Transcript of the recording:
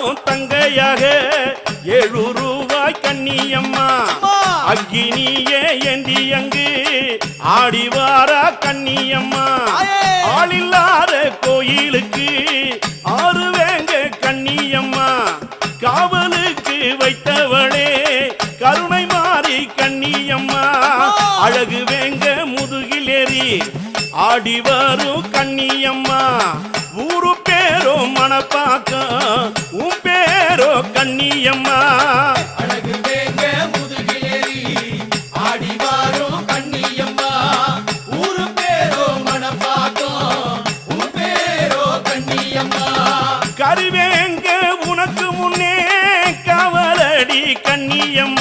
எல்லாரும் தங்கையாக 7 ரூபாய் கண்ணியம்மா அக்கினியே ஏந்தி அங்கு ஆடிவாரா கண்ணியம்மா ஆளில்லாத கோயிலுக்கு 6 வேங்க கண்ணியம்மா காவலுக்கு வைத்தவளே கருணை மாறி கண்ணியம்மா அழகு வேங்க முதுகிலேறி ஆடி வரும் கண்ணியம்மா ஊரு பேரோ மணப்பாக்கம் உன் பேரோ கண்ணியம்மா